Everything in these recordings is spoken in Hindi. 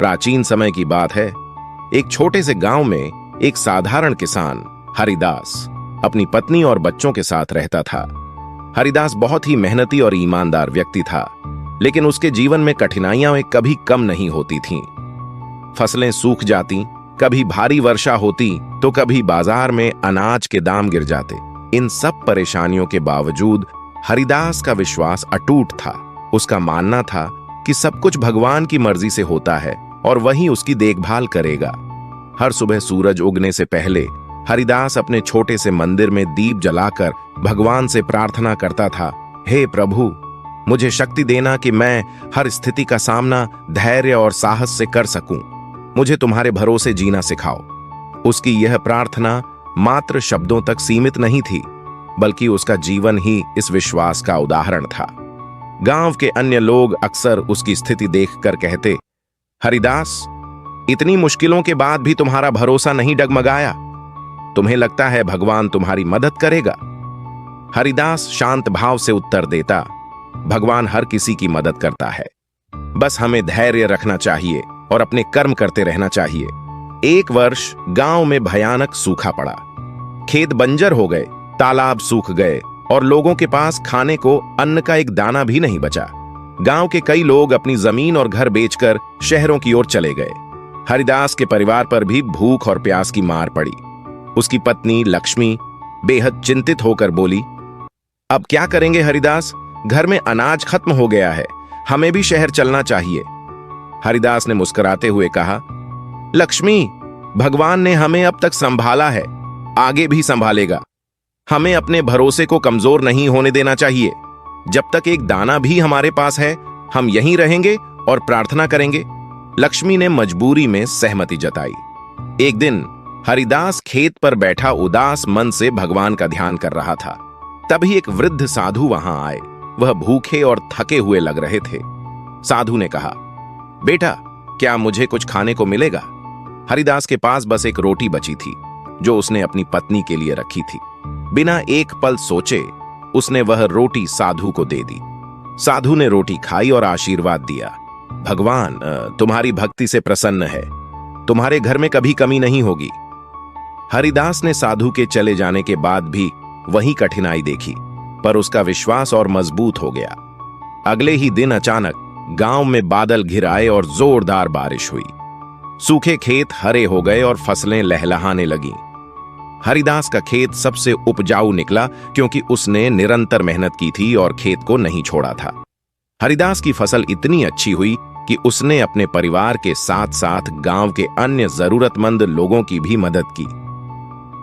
प्राचीन समय की बात है। एक छोटे से गांव में एक साधारण किसान हरिदास अपनी पत्नी और बच्चों के साथ रहता था। हरिदास बहुत ही मेहनती और ईमानदार व्यक्ति था, लेकिन उसके जीवन में कठिनाइयां कभी कम नहीं होती थीं। फसलें सूख जाती, कभी भारी वर्षा होती तो कभी बाजार में अनाज के दाम गिर जाते। इन सब परेशानियों के बावजूद हरिदास का विश्वास अटूट था। उसका मानना था कि सब कुछ भगवान की मर्जी से होता है और वही उसकी देखभाल करेगा। हर सुबह सूरज उगने से पहले हरिदास अपने छोटे से मंदिर में दीप जलाकर भगवान से प्रार्थना करता था, हे प्रभु, मुझे शक्ति देना कि मैं हर स्थिति का सामना धैर्य और साहस से कर सकूं। मुझे तुम्हारे भरोसे जीना सिखाओ। उसकी यह प्रार्थना मात्र शब्दों तक सीमित नहीं थी, बल्कि उसका जीवन ही इस विश्वास का उदाहरण था। गांव के अन्य लोग अक्सर उसकी स्थिति देखकर कहते, हरिदास, इतनी मुश्किलों के बाद भी तुम्हारा भरोसा नहीं डगमगाया। तुम्हें लगता है भगवान तुम्हारी मदद करेगा? हरिदास शांत भाव से उत्तर देता, भगवान हर किसी की मदद करता है, बस हमें धैर्य रखना चाहिए और अपने कर्म करते रहना चाहिए। एक वर्ष गांव में भयानक सूखा पड़ा। खेत बंजर हो गए, तालाब सूख गए और लोगों के पास खाने को अन्न का एक दाना भी नहीं बचा। गांव के कई लोग अपनी जमीन और घर बेचकर शहरों की ओर चले गए। हरिदास के परिवार पर भी भूख और प्यास की मार पड़ी। उसकी पत्नी लक्ष्मी बेहद चिंतित होकर बोली, अब क्या करेंगे हरिदास? घर में अनाज खत्म हो गया है, हमें भी शहर चलना चाहिए। हरिदास ने मुस्कुराते हुए कहा, लक्ष्मी, भगवान ने हमें अब तक संभाला है, आगे भी संभालेगा। हमें अपने भरोसे को कमजोर नहीं होने देना चाहिए। जब तक एक दाना भी हमारे पास है, हम यहीं रहेंगे और प्रार्थना करेंगे। लक्ष्मी ने मजबूरी में सहमति जताई। एक दिन हरिदास खेत पर बैठा उदास मन से भगवान का ध्यान कर रहा था। तभी एक वृद्ध साधु वहां आए। वह भूखे और थके हुए लग रहे थे। साधु ने कहा, बेटा, क्या मुझे कुछ खाने को मिलेगा? हरिदास के पास बस एक रोटी बची थी, जो उसने अपनी पत्नी के लिए रखी थी। बिना एक पल सोचे उसने वह रोटी साधु को दे दी। साधु ने रोटी खाई और आशीर्वाद दिया, भगवान तुम्हारी भक्ति से प्रसन्न है, तुम्हारे घर में कभी कमी नहीं होगी। हरिदास ने साधु के चले जाने के बाद भी वही कठिनाई देखी, पर उसका विश्वास और मजबूत हो गया। अगले ही दिन अचानक गांव में बादल घिर आए और जोरदार बारिश हुई। सूखे खेत हरे हो गए और फसलें लहलहाने लगीं। हरिदास का खेत सबसे उपजाऊ निकला, क्योंकि उसने निरंतर मेहनत की थी और खेत को नहीं छोड़ा था। हरिदास की फसल इतनी अच्छी हुई कि उसने अपने परिवार के साथ साथ गांव के अन्य जरूरतमंद लोगों की भी मदद की।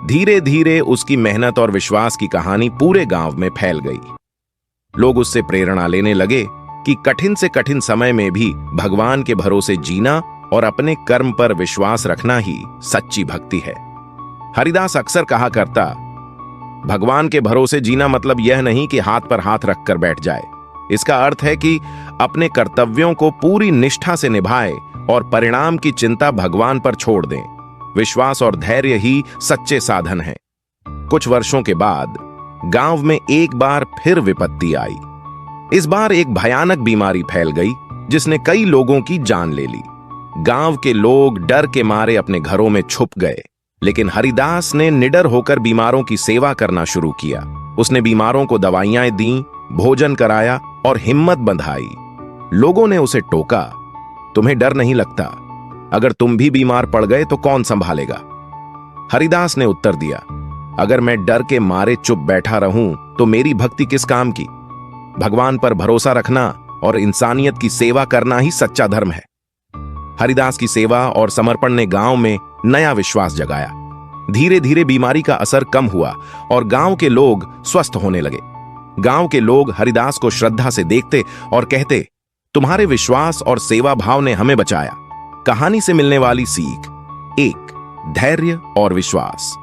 धीरे धीरे उसकी मेहनत और विश्वास की कहानी पूरे गांव में फैल गई। लोग उससे प्रेरणा लेने लगे कि कठिन से कठिन समय में भी भगवान के भरोसे जीना और अपने कर्म पर विश्वास रखना ही सच्ची भक्ति है। हरिदास अक्सर कहा करता, भगवान के भरोसे जीना मतलब यह नहीं कि हाथ पर हाथ रखकर बैठ जाए। इसका अर्थ है कि अपने कर्तव्यों को पूरी निष्ठा से निभाएं और परिणाम की चिंता भगवान पर छोड़ दें। विश्वास और धैर्य ही सच्चे साधन हैं। कुछ वर्षों के बाद गांव में एक बार फिर विपत्ति आई। इस बार एक भयानक बीमारी फैल गई, जिसने कई लोगों की जान ले ली। गांव के लोग डर के मारे अपने घरों में छुप गए, लेकिन हरिदास ने निडर होकर बीमारों की सेवा करना शुरू किया। उसने बीमारों को दवाइयां दी, भोजन कराया और हिम्मत बंधाई। लोगों ने उसे टोका, तुम्हें डर नहीं लगता? अगर तुम भी बीमार पड़ गए तो कौन संभालेगा? हरिदास ने उत्तर दिया, अगर मैं डर के मारे चुप बैठा रहूं तो मेरी भक्ति किस काम की? भगवान पर भरोसा रखना और इंसानियत की सेवा करना ही सच्चा धर्म है। हरिदास की सेवा और समर्पण ने गांव में नया विश्वास जगाया। धीरे धीरे बीमारी का असर कम हुआ और गांव के लोग स्वस्थ होने लगे। गांव के लोग हरिदास को श्रद्धा से देखते और कहते, तुम्हारे विश्वास और सेवा भाव ने हमें बचाया। कहानी से मिलने वाली सीख: 1. धैर्य और विश्वास।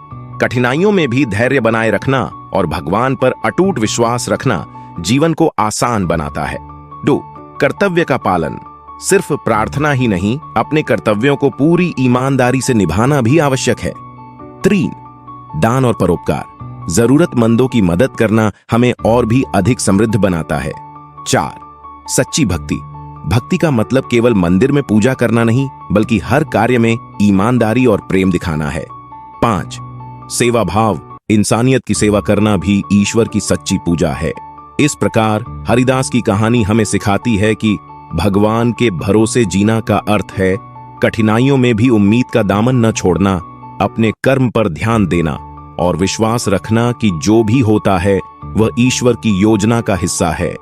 कठिनाइयों में भी धैर्य बनाए रखना और भगवान पर अटूट विश्वास रखना जीवन को आसान बनाता है। 2. कर्तव्य का पालन। सिर्फ प्रार्थना ही नहीं, अपने कर्तव्यों को पूरी ईमानदारी से निभाना भी आवश्यक है। 3. दान और परोपकार। जरूरतमंदों की मदद करना हमें और भी अधिक समृद्ध बनाता है। 4. सच्ची भक्ति। भक्ति का मतलब केवल मंदिर में पूजा करना नहीं, बल्कि हर कार्य में ईमानदारी और प्रेम दिखाना है। 5. सेवा भाव। इंसानियत की सेवा करना भी ईश्वर की सच्ची पूजा है। इस प्रकार हरिदास की कहानी हमें सिखाती है कि भगवान के भरोसे जीना का अर्थ है कठिनाइयों में भी उम्मीद का दामन न छोड़ना, अपने कर्म पर ध्यान देना और विश्वास रखना कि जो भी होता है वह ईश्वर की योजना का हिस्सा है।